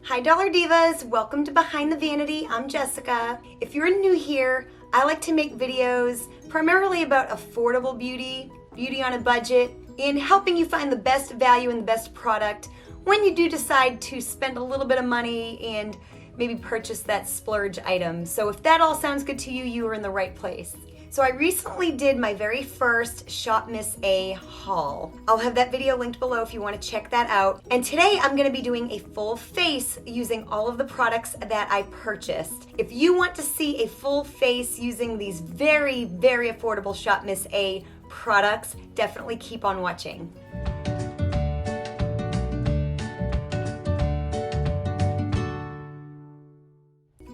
Hi Dollar Divas, welcome to Behind the Vanity. I'm Jessica. If you're new here, I like to make videos primarily about affordable beauty, beauty on a budget, and helping you find the best value and the best product when you do decide to spend a little bit of money and maybe purchase that splurge item. So if that all sounds good to you, you are in the right place. So I recently did my very first Shop Miss A haul. I'll have that video linked below if you want to check that out. And today I'm going to be doing a full face using all of the products that I purchased. If you want to see a full face using these very, very affordable Shop Miss A products, definitely keep on watching.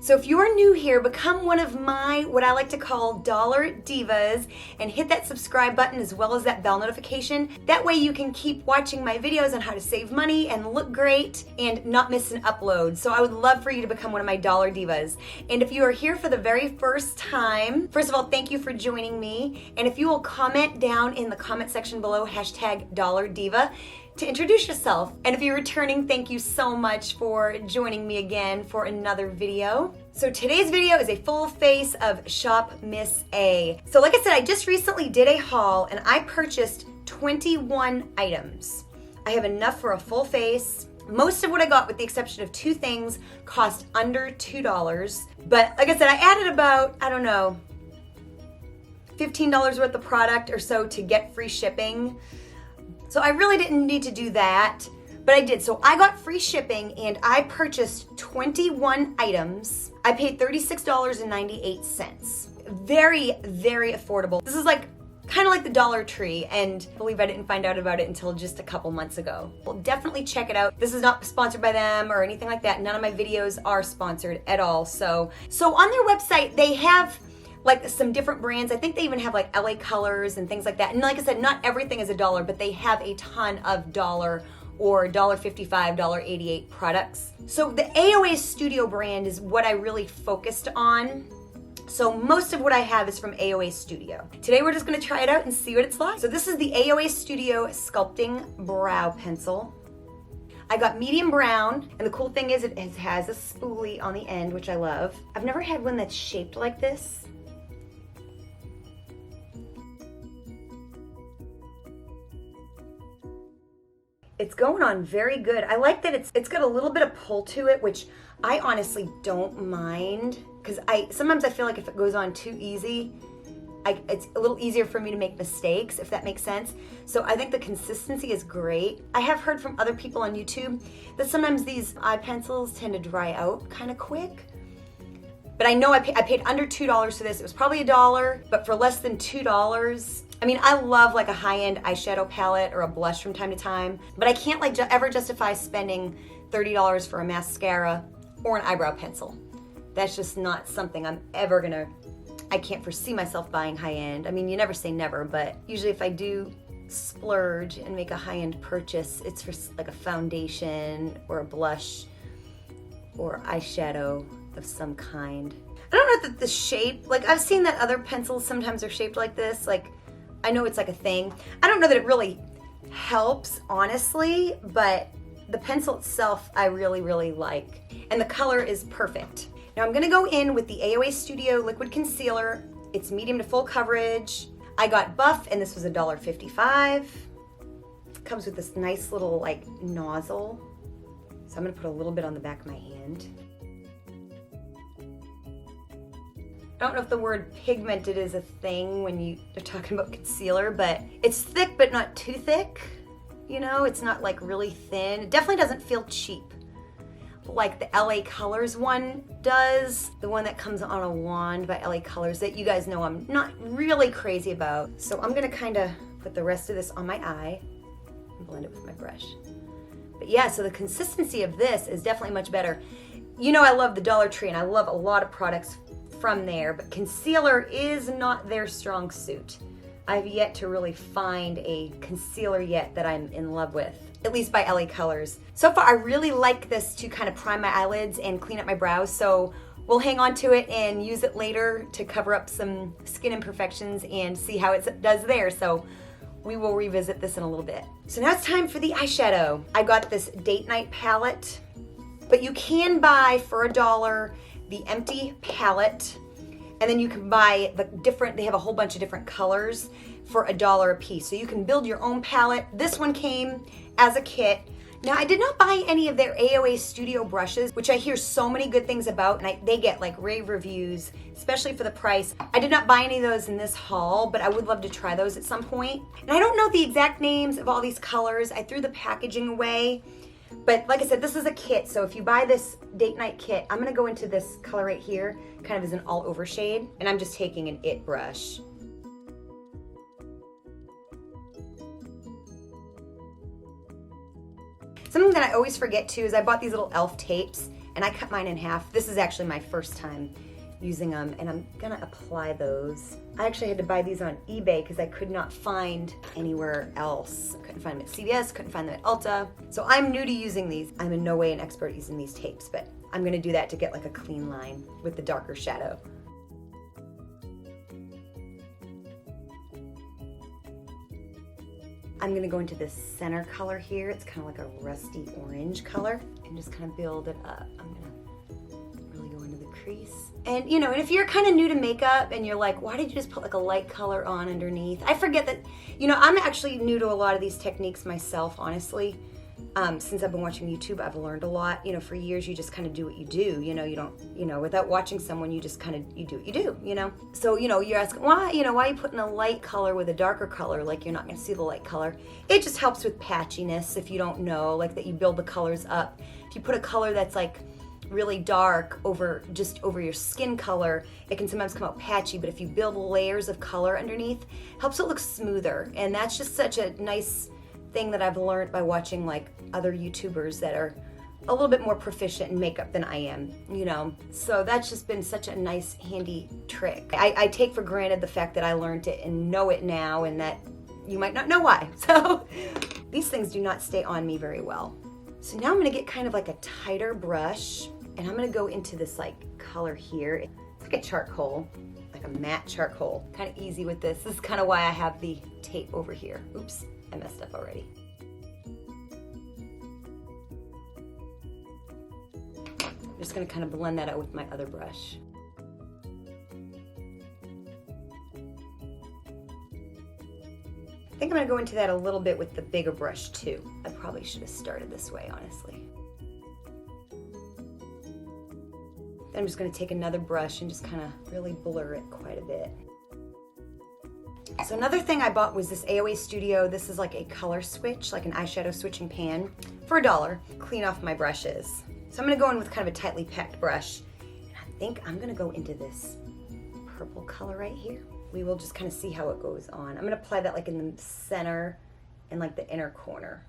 So if you're new here, become one of my, what I like to call Dollar Divas, and hit that subscribe button as well as that bell notification. That way you can keep watching my videos on how to save money and look great and not miss an upload. So I would love for you to become one of my Dollar Divas. And if you are here for the very first time, first of all, thank you for joining me. And if you will comment down in the comment section below, #DollarDiva, to introduce yourself. And if you're returning, thank you so much for joining me again for another video. So today's video is a full face of Shop Miss A. So like I said, I just recently did a haul and I purchased 21 items. I have enough for a full face. Most of what I got, with the exception of two things, cost under $2. But like I said, I added about, I don't know, $15 worth of product or so to get free shipping. So I really didn't need to do that, but I did. So I got free shipping and I purchased 21 items. I paid $36.98. Very, very affordable. This is like kind of like the Dollar Tree, and I believe I didn't find out about it until just a couple months ago. Well, definitely check it out. This is not sponsored by them or anything like that. None of my videos are sponsored at all. So on their website, they have like some different brands. I think they even have like LA Colors and things like that. And like I said, not everything is $1, but they have a ton of $1 or $1.55, $1.88 products. So the AOA Studio brand is what I really focused on. So most of what I have is from AOA Studio. Today we're just gonna try it out and see what it's like. So this is the AOA Studio Sculpting Brow Pencil. I got medium brown, and the cool thing is it has a spoolie on the end, which I love. I've never had one that's shaped like this. It's going on very good. I like that it's got a little bit of pull to it, which I honestly don't mind, because sometimes I feel like if it goes on too easy, it's a little easier for me to make mistakes, if that makes sense. So I think the consistency is great. I have heard from other people on YouTube that sometimes these eye pencils tend to dry out kind of quick. But I know I paid under $2 for this. It was probably $1, but for less than $2, I mean, I love like a high-end eyeshadow palette or a blush from time to time, but I can't like ever justify spending $30 for a mascara or an eyebrow pencil. That's just not something I'm ever gonna, I can't foresee myself buying high-end. I mean, you never say never, but usually if I do splurge and make a high-end purchase, it's for like a foundation or a blush or eyeshadow of some kind. I don't know that the shape, like I've seen that other pencils sometimes are shaped like this, like I know it's like a thing. I don't know that it really helps, honestly, but the pencil itself I really, really like. And the color is perfect. Now I'm gonna go in with the AOA Studio Liquid Concealer. It's medium to full coverage. I got Buff, and this was $1.55. It comes with this nice little like nozzle. So I'm gonna put a little bit on the back of my hand. I don't know if the word pigmented is a thing when you're talking about concealer, but it's thick but not too thick. You know, it's not like really thin. It definitely doesn't feel cheap, like the LA Colors one does. The one that comes on a wand by LA Colors that you guys know I'm not really crazy about. So I'm gonna kind of put the rest of this on my eye and blend it with my brush. But yeah, so the consistency of this is definitely much better. You know, I love the Dollar Tree and I love a lot of products from there, but concealer is not their strong suit. I've yet to really find a concealer yet that I'm in love with, at least by LA Colors. So far, I really like this to kind of prime my eyelids and clean up my brows, so we'll hang on to it and use it later to cover up some skin imperfections and see how it does there. So we will revisit this in a little bit. So now it's time for the eyeshadow. I got this Date Night palette. But you can buy for $1 the empty palette, and then you can buy the different, they have a whole bunch of different colors for $1 a piece. So you can build your own palette. This one came as a kit. Now, I did not buy any of their AOA Studio brushes, which I hear so many good things about, and they get like rave reviews, especially for the price. I did not buy any of those in this haul, but I would love to try those at some point. And I don't know the exact names of all these colors. I threw the packaging away, but like I said, this is a kit. So if you buy this date night kit, I'm gonna go into this color right here, kind of as an all over shade, and I'm just taking an IT brush. Something that I always forget too is I bought these little elf tapes and I cut mine in half. This is actually my first time using them, and I'm gonna apply those. I actually had to buy these on eBay because I could not find anywhere else. Couldn't find them at CVS, couldn't find them at Ulta. So I'm new to using these. I'm in no way an expert at using these tapes, but I'm gonna do that to get like a clean line with the darker shadow. I'm gonna go into this center color here. It's kind of like a rusty orange color, and just kind of build it up. I'm gonna really go into the crease. And you know, and if you're kind of new to makeup and you're like, why did you just put like a light color on underneath? I forget that, you know, I'm actually new to a lot of these techniques myself, honestly. Since I've been watching YouTube, I've learned a lot. You know, for years, you just kind of do what you do. You know, you don't, you know, without watching someone, you just kind of, you do what you do, you know? So, you know, you're asking, why, you know, why are you putting a light color with a darker color? Like, you're not going to see the light color. It just helps with patchiness if you don't know, like that you build the colors up. If you put a color that's like really dark over your skin color, it can sometimes come out patchy, but if you build layers of color underneath, it helps it look smoother. And that's just such a nice thing that I've learned by watching like other YouTubers that are a little bit more proficient in makeup than I am, you know. So that's just been such a nice, handy trick. I take for granted the fact that I learned it and know it now, and that you might not know why. So these things do not stay on me very well. So now I'm gonna get kind of like a tighter brush, and I'm gonna go into this like color here. It's like a charcoal, like a matte charcoal. Kind of easy with this. This is kind of why I have the tape over here. Oops, I messed up already. I'm just gonna kind of blend that out with my other brush. I think I'm gonna go into that a little bit with the bigger brush too. I probably should have started this way, honestly. Then I'm just gonna take another brush and just kind of really blur it quite a bit. So another thing I bought was this AOA Studio. This is like a color switch, like an eyeshadow switching pan for $1. Clean off my brushes. So I'm gonna go in with kind of a tightly packed brush. And I think I'm gonna go into this purple color right here. We will just kind of see how it goes on. I'm gonna apply that like in the center and like the inner corner.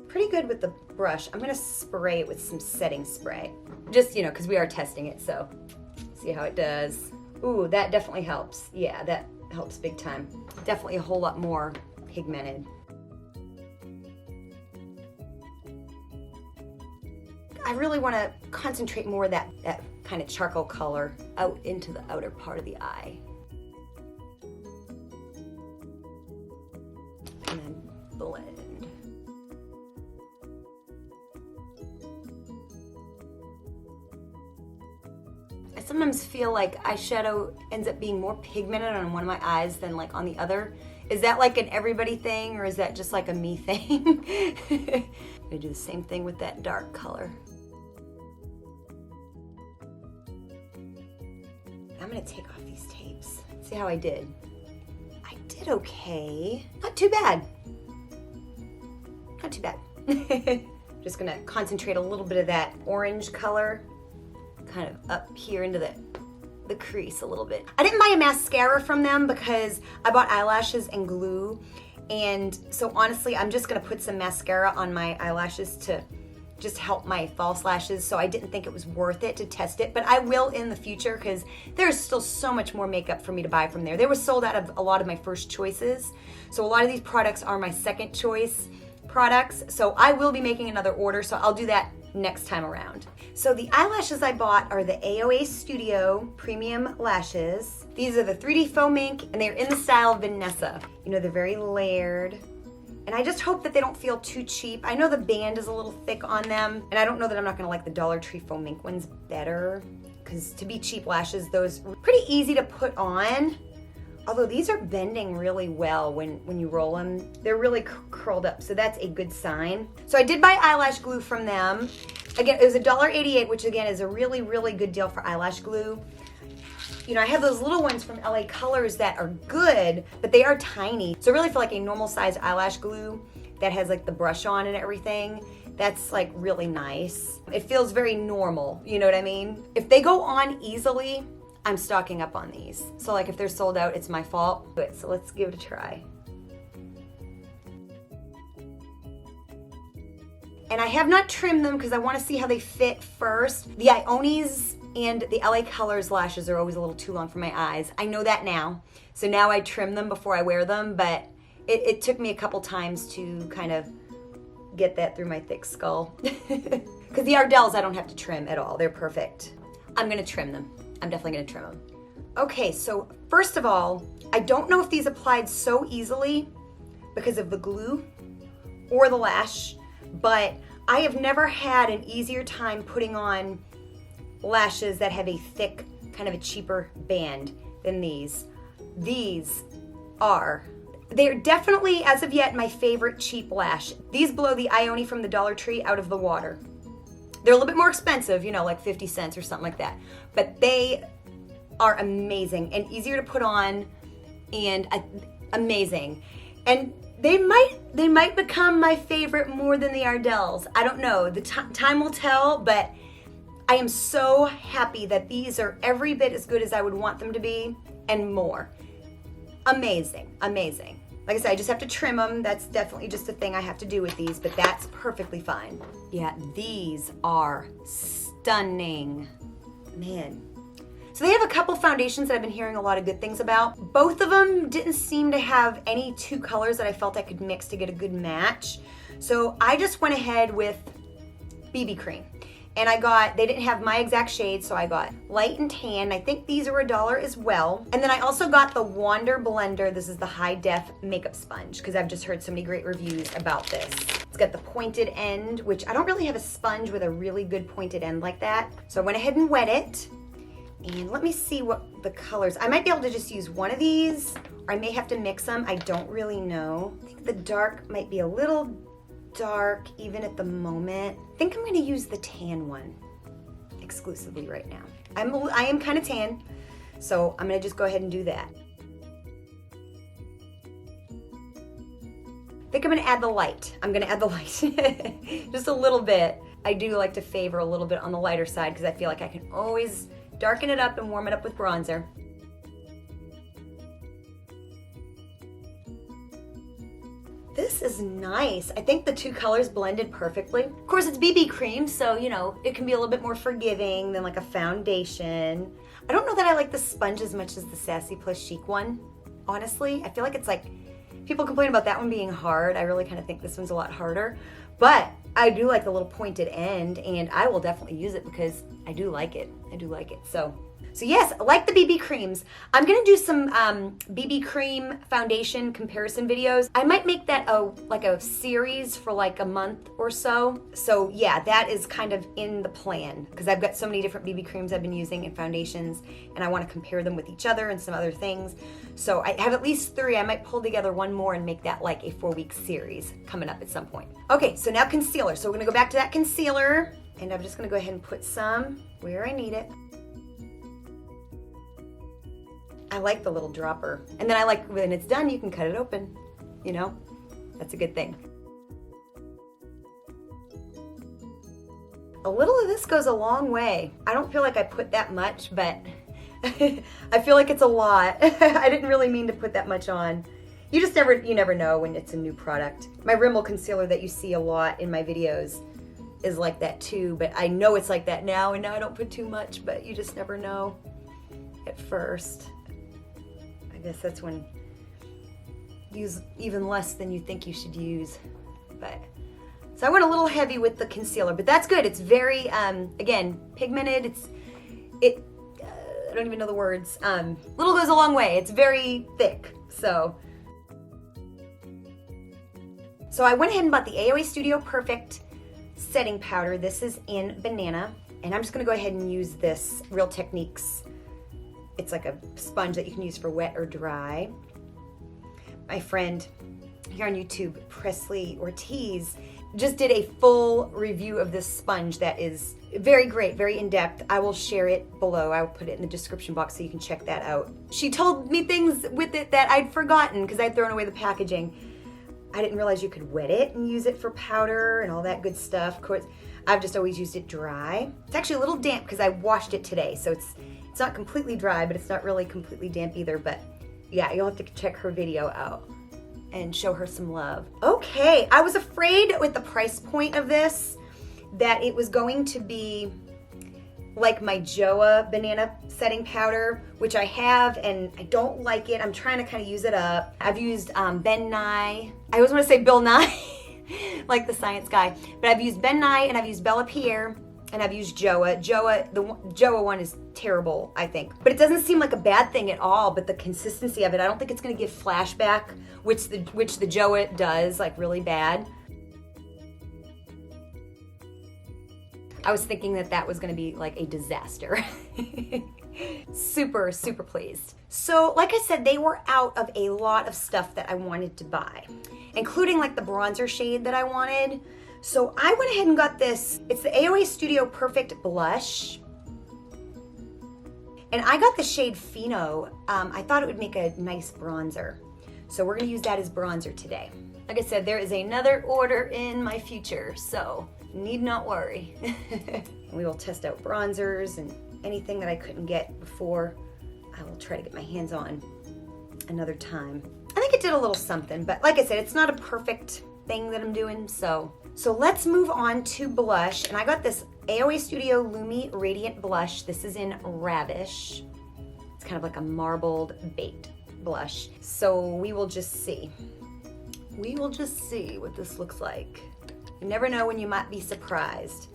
Pretty good with the brush. I'm gonna spray it with some setting spray. Just, you know, because we are testing it, so see how it does. Ooh, that definitely helps. Yeah, that helps big time. Definitely a whole lot more pigmented. I really want to concentrate more of that kind of charcoal color out into the outer part of the eye. And then blend. I sometimes feel like eyeshadow ends up being more pigmented on one of my eyes than like on the other. Is that like an everybody thing, or is that just like a me thing? I'm gonna do the same thing with that dark color. I'm gonna take off these tapes. See how I did? I did okay. Not too bad. Not too bad. Just gonna concentrate a little bit of that orange color kind of up here into the crease a little bit. I didn't buy a mascara from them because I bought eyelashes and glue, and so honestly I'm just gonna put some mascara on my eyelashes to just help my false lashes, so I didn't think it was worth it to test it, but I will in the future because there's still so much more makeup for me to buy from there. They were sold out of a lot of my first choices, so a lot of these products are my second choice products, so I will be making another order, so I'll do that next time around. So the eyelashes I bought are the AOA Studio Premium Lashes. These are the 3D Faux Mink, and they're in the style Vanessa. You know, they're very layered, And I just hope that they don't feel too cheap. I know the band is a little thick on them, and I don't know that I'm not gonna like the Dollar Tree Faux Mink ones better, because to be cheap lashes, those are pretty easy to put on. Although these are bending really well when you roll them. They're really curled up, so that's a good sign. So I did buy eyelash glue from them. Again, it was $1.88, which again is a really, really good deal for eyelash glue. You know, I have those little ones from LA Colors that are good, but they are tiny. So really for like a normal size eyelash glue that has like the brush on and everything, that's like really nice. It feels very normal, you know what I mean? If they go on easily, I'm stocking up on these. So like if they're sold out, it's my fault. Good, so let's give it a try. And I have not trimmed them because I want to see how they fit first. The Ionis and the LA Colors lashes are always a little too long for my eyes. I know that now. So now I trim them before I wear them, but it took me a couple times to kind of get that through my thick skull. Because the Ardell's I don't have to trim at all. They're perfect. I'm gonna trim them. I'm definitely gonna trim them. Okay, so first of all, I don't know if these applied so easily because of the glue or the lash, but I have never had an easier time putting on lashes that have a thick, kind of a cheaper band than these. They're definitely, as of yet, my favorite cheap lash. These blow the Ioni from the Dollar Tree out of the water. They're a little bit more expensive, you know, like 50 cents or something like that. But they are amazing and easier to put on and amazing. And they might become my favorite more than the Ardell's. I don't know. The time will tell, but I am so happy that these are every bit as good as I would want them to be and more. Amazing, amazing. Like I said, I just have to trim them. That's definitely just a thing I have to do with these, but that's perfectly fine. Yeah, these are stunning. Man. So they have a couple foundations that I've been hearing a lot of good things about. Both of them didn't seem to have any two colors that I felt I could mix to get a good match. So I just went ahead with BB cream. And they didn't have my exact shade, so I got light and tan. I think these are $1 as well. And then I also got the Wander Blender. This is the high def makeup sponge, because I've just heard so many great reviews about this. It's got the pointed end, which I don't really have a sponge with a really good pointed end like that. So I went ahead and wet it. And let me see what the colors, I might be able to just use one of these, or I may have to mix them. I don't really know. I think the dark might be a little dark even at the moment. I think I'm going to use the tan one exclusively right now. I am kind of tan, so I'm going to just go ahead and do that. I think I'm going to add the light. I'm going to add the light just a little bit. I do like to favor a little bit on the lighter side because I feel like I can always darken it up and warm it up with bronzer. This is nice. I think the two colors blended perfectly. Of course, it's BB cream, so, you know, it can be a little bit more forgiving than like a foundation. I don't know that I like the sponge as much as the Sassy Plus Chic one, honestly. I feel like it's like, people complain about that one being hard. I really kind of think this one's a lot harder. But I do like the little pointed end, and I will definitely use it because I do like it. I do like it. So yes, I like the BB creams. I'm gonna do some BB cream foundation comparison videos. I might make that like a series for like a month or so. So yeah, that is kind of in the plan because I've got so many different BB creams I've been using and foundations, and I want to compare them with each other and some other things. So I have at least 3. I might pull together one more and make that like a 4-week series coming up at some point. Okay, so now concealer. So we're gonna go back to that concealer, and I'm just gonna go ahead and put some where I need it. I like the little dropper. And then I like when it's done, you can cut it open, you know? That's a good thing. A little of this goes a long way. I don't feel like I put that much, but I feel like it's a lot. I didn't really mean to put that much on. You never know when it's a new product. My Rimmel concealer that you see a lot in my videos is like that too, but I know it's like that now, and now I don't put too much, but you just never know at first. I guess that's when you use even less than you think you should use. But so I went a little heavy with the concealer, but that's good. It's very again, pigmented. I don't even know the words. Little goes a long way. It's very thick. So So I went ahead and bought the AOA Studio Perfect setting powder. This is in Banana. And I'm just gonna go ahead and use this Real Techniques. It's like a sponge that you can use for wet or dry. My friend here on YouTube, Presley Ortiz, just did a full review of this sponge that is very great, very in-depth. I will share it below. I will put it in the description box so you can check that out. She told me things with it that I'd forgotten because I'd thrown away the packaging. I didn't realize you could wet it and use it for powder and all that good stuff. Of course, I've just always used it dry. It's actually a little damp because I washed it today, so it's not completely dry, but it's not really completely damp either. But yeah, you'll have to check her video out and show her some love. Okay, I was afraid with the price point of this that it was going to be like my Joa banana setting powder, which I have and I don't like it. I'm trying to kind of use it up. I've used Ben Nye. I always want to say Bill Nye, like the science guy, but I've used Ben Nye and I've used Bella Pierre and I've used Joa. The Joa one is terrible, I think. But it doesn't seem like a bad thing at all, but the consistency of it, I don't think it's gonna give flashback, which the Joa does, like really bad. I was thinking that was gonna be like a disaster. Super, super pleased. So like I said, they were out of a lot of stuff that I wanted to buy, including like the bronzer shade that I wanted. So I went ahead and got this. It's the AOA Studio Perfect Blush. And I got the shade Pheno. I thought it would make a nice bronzer. So we're gonna use that as bronzer today. Like I said, there is another order in my future, so need not worry. We will test out bronzers and anything that I couldn't get before. I will try to get my hands on another time. I think it did a little something, but like I said, it's not a perfect thing that I'm doing, so let's move on to blush. And I got this AOA Studio Lumi Radiant Blush. This is in Ravish. It's kind of like a marbled baked blush. So we will just see. We will just see what this looks like. You never know when you might be surprised.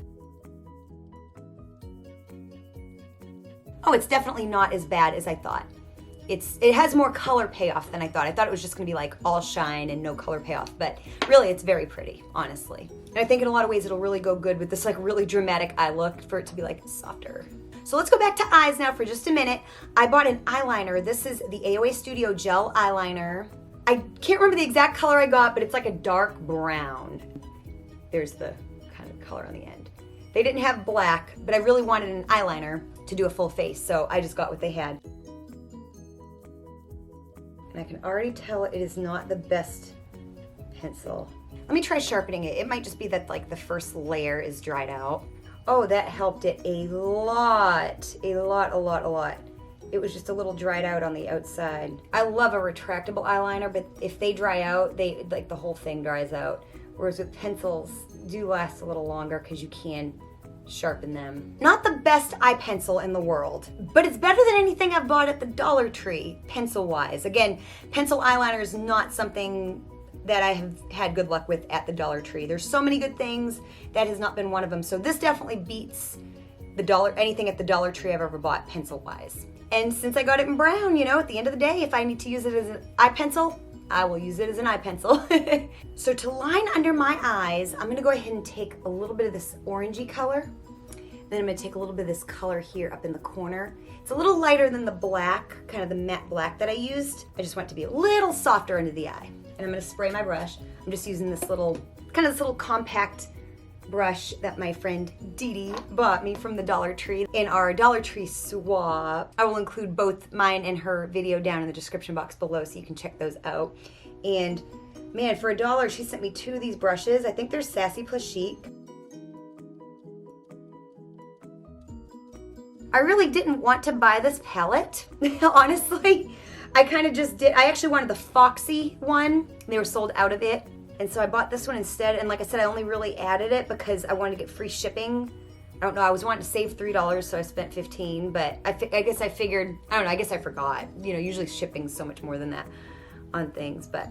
Oh, it's definitely not as bad as I thought. It has more color payoff than I thought. I thought it was just gonna be like all shine and no color payoff, but really it's very pretty, honestly. And I think in a lot of ways it'll really go good with this like really dramatic eye look for it to be like softer. So let's go back to eyes now for just a minute. I bought an eyeliner. This is the AOA Studio Gel Eyeliner. I can't remember the exact color I got, but it's like a dark brown. There's the kind of color on the end. They didn't have black, but I really wanted an eyeliner to do a full face, so I just got what they had. And I can already tell it is not the best pencil. Let me try sharpening it. It might just be that like the first layer is dried out. Oh, that helped it a lot. A lot. It was just a little dried out on the outside. I love a retractable eyeliner, but if they dry out, like the whole thing dries out. Whereas with pencils, do last a little longer because you can sharpen them. Not the best eye pencil in the world, but it's better than anything I've bought at the Dollar Tree, pencil-wise. Again, pencil eyeliner is not something that I have had good luck with at the Dollar Tree. There's so many good things, that has not been one of them. So this definitely beats anything at the Dollar Tree I've ever bought pencil-wise. And since I got it in brown, you know, at the end of the day, if I need to use it as an eye pencil, I will use it as an eye pencil. So to line under my eyes, I'm gonna go ahead and take a little bit of this orangey color. Then I'm gonna take a little bit of this color here up in the corner. It's a little lighter than the black, kind of the matte black that I used. I just want it to be a little softer under the eye. And I'm gonna spray my brush. I'm just using this little compact brush that my friend Dede bought me from the Dollar Tree in our Dollar Tree swap. I will include both mine and her video down in the description box below so you can check those out. And man, for $1, she sent me 2 of these brushes. I think they're Sassy plus Chic. I really didn't want to buy this palette, honestly. I kind of just did. I actually wanted the Foxy one. They were sold out of it. And so I bought this one instead. And like I said, I only really added it because I wanted to get free shipping. I don't know, I was wanting to save $3, so I spent $15, but I guess I figured, I don't know, I guess I forgot. You know, usually shipping's so much more than that on things, but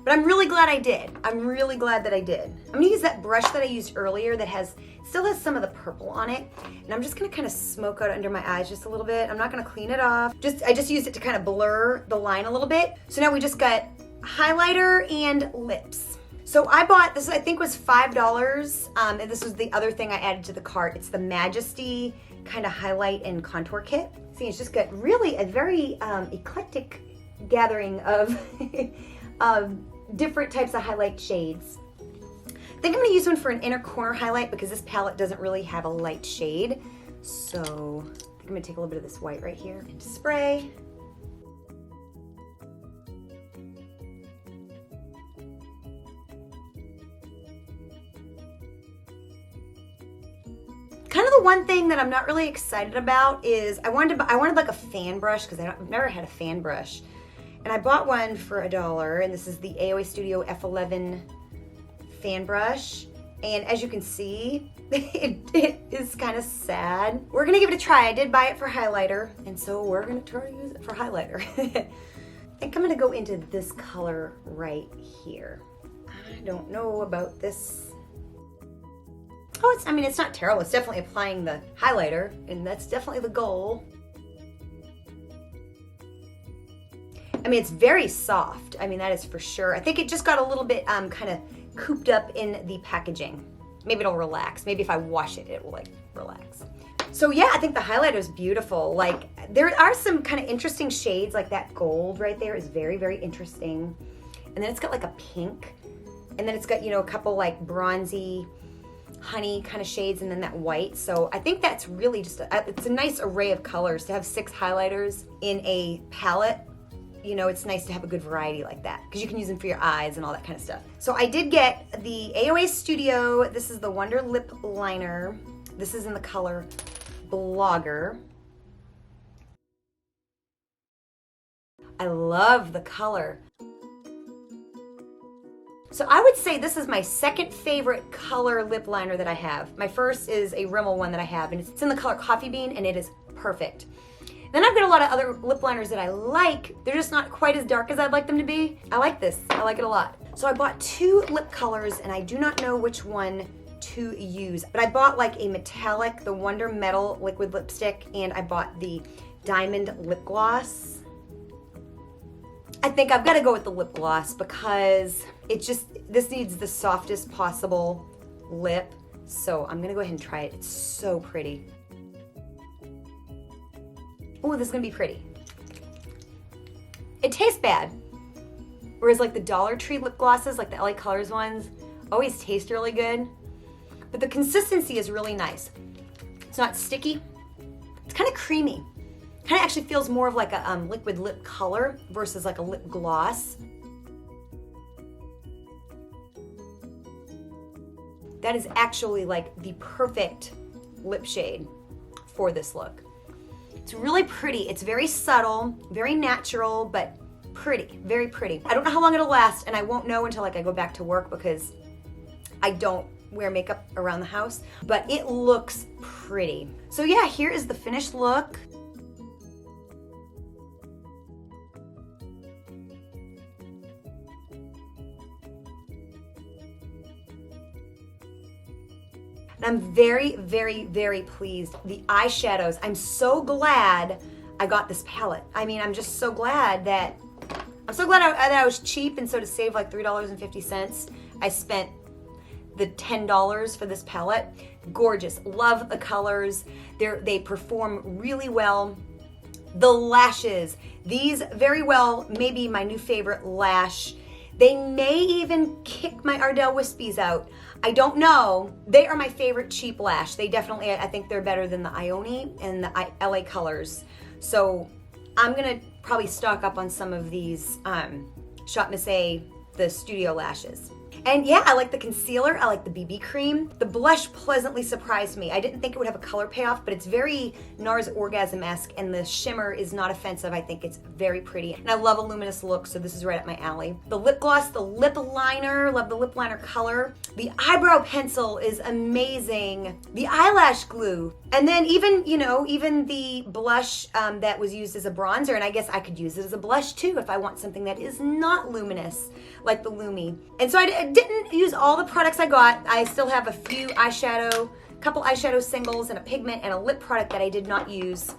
I'm really glad I did. I'm really glad that I did. I'm gonna use that brush that I used earlier that still has some of the purple on it, and I'm just gonna kind of smoke out under my eyes just a little bit. I'm not gonna clean it off. I just used it to kind of blur the line a little bit. So now we just got highlighter and lips. So I bought, this I think was $5, and this was the other thing I added to the cart. It's the Majesty kind of highlight and contour kit. See, it's just got really a very eclectic gathering of different types of highlight shades. I think I'm gonna use one for an inner corner highlight because this palette doesn't really have a light shade. So I think I'm gonna take a little bit of this white right here and spray. Kind of the one thing that I'm not really excited about is I wanted like a fan brush because I've never had a fan brush. And I bought one for $1, and this is the AOA Studio F11 fan brush. And as you can see, it is kind of sad. We're gonna give it a try. I did buy it for highlighter, and so we're gonna try to use it for highlighter. I think I'm gonna go into this color right here. I don't know about this. Oh, I mean, it's not terrible. It's definitely applying the highlighter, and that's definitely the goal. I mean, it's very soft. I mean, that is for sure. I think it just got a little bit kind of cooped up in the packaging. Maybe it'll relax. Maybe if I wash it, it will like relax. So yeah, I think the highlighter is beautiful. Like there are some kind of interesting shades, like that gold right there is very, very interesting. And then it's got like a pink, and then it's got, you know, a couple like bronzy, honey kind of shades, and then that white. So I think that's really just, it's a nice array of colors to have 6 highlighters in a palette. You know, it's nice to have a good variety like that because you can use them for your eyes and all that kind of stuff. So I did get the AOA Studio. This is the Wonder Lip Liner. This is in the color Blogger. I love the color. So I would say this is my second favorite color lip liner that I have. My first is a Rimmel one that I have, and it's in the color Coffee Bean, and it is perfect. Then I've got a lot of other lip liners that I like. They're just not quite as dark as I'd like them to be. I like this. I like it a lot. So I bought 2 lip colors, and I do not know which one to use. But I bought like a metallic, the Wonder Metal liquid lipstick, and I bought the Diamond lip gloss. I think I've got to go with the lip gloss because this needs the softest possible lip. So I'm gonna go ahead and try it. It's so pretty. Oh, this is gonna be pretty. It tastes bad. Whereas like the Dollar Tree lip glosses, like the LA Colors ones, always taste really good. But the consistency is really nice. It's not sticky. It's kind of creamy. Kind of actually feels more of like a liquid lip color versus like a lip gloss. That is actually like the perfect lip shade for this look. It's really pretty. It's very subtle, very natural, but pretty, very pretty. I don't know how long it'll last, and I won't know until like I go back to work because I don't wear makeup around the house, but it looks pretty. So yeah, here is the finished look. And I'm very, very, very pleased. The eyeshadows, I'm so glad I got this palette. I mean, I'm just so glad that, I was cheap, and so to save like $3.50, I spent the $10 for this palette. Gorgeous, love the colors. They perform really well. The lashes, these very well, maybe my new favorite lash. They may even kick my Ardell Wispies out. I don't know. They are my favorite cheap lash. They definitely, I think they're better than the Ioni and the LA Colors. So I'm gonna probably stock up on some of these shopmissa, the studio lashes. And yeah, I like the concealer, I like the BB cream. The blush pleasantly surprised me. I didn't think it would have a color payoff, but it's very NARS Orgasm-esque, and the shimmer is not offensive. I think it's very pretty. And I love a luminous look, so this is right up my alley. The lip gloss, the lip liner, love the lip liner color. The eyebrow pencil is amazing. The eyelash glue. And then even, you know, even the blush that was used as a bronzer, and I guess I could use it as a blush too if I want something that is not luminous, like the Lumi. And so I didn't use all the products I got. I still have a few eyeshadow, couple eyeshadow singles, and a pigment, and a lip product that I did not use.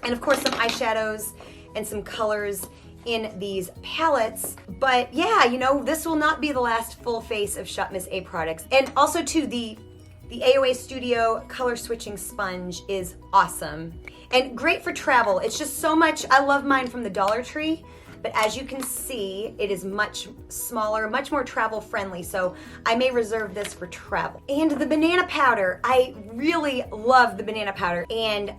And of course some eyeshadows and some colors in these palettes. But yeah, you know, this will not be the last full face of Shop Miss A products. And also too, the AOA Studio color switching sponge is awesome and great for travel. It's just so much, I love mine from the Dollar Tree, but as you can see, it is much smaller, much more travel friendly, so I may reserve this for travel. And the banana powder, I really love the banana powder, and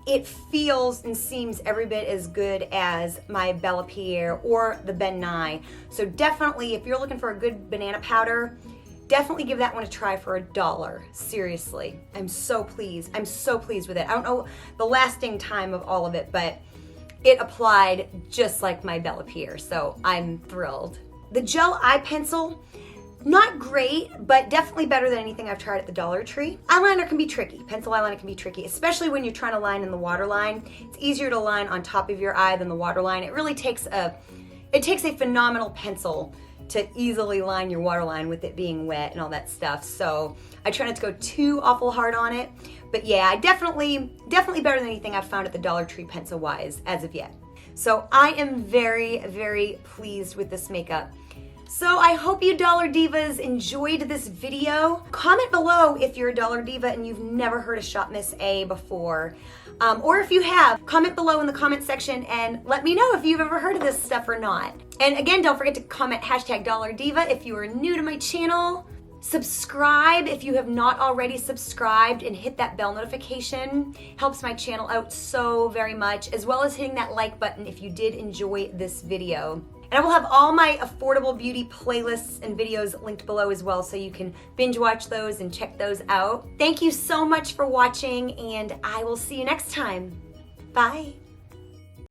it feels and seems every bit as good as my Bella Pierre or the Ben Nye. So definitely, if you're looking for a good banana powder, definitely give that one a try for $1. Seriously, I'm so pleased. I'm so pleased with it. I don't know the lasting time of all of it, but it applied just like my Bella Pierre, so I'm thrilled. The gel eye pencil, not great, but definitely better than anything I've tried at the Dollar Tree. Eyeliner can be tricky. Pencil eyeliner can be tricky, especially when you're trying to line in the waterline. It's easier to line on top of your eye than the waterline. It really takes a phenomenal pencil to easily line your waterline with it being wet and all that stuff. So I try not to go too awful hard on it. But yeah, I definitely better than anything I've found at the Dollar Tree pencil wise as of yet. So I am very, very pleased with this makeup. So I hope you Dollar Divas enjoyed this video. Comment below if you're a Dollar Diva and you've never heard of Shop Miss A before. Or if you have, comment below in the comment section and let me know if you've ever heard of this stuff or not. And again, don't forget to comment #DollarDiva if you are new to my channel. Subscribe if you have not already subscribed and hit that bell notification. Helps my channel out so very much, as well as hitting that like button if you did enjoy this video. And I will have all my affordable beauty playlists and videos linked below as well, so you can binge watch those and check those out. Thank you so much for watching, and I will see you next time. Bye.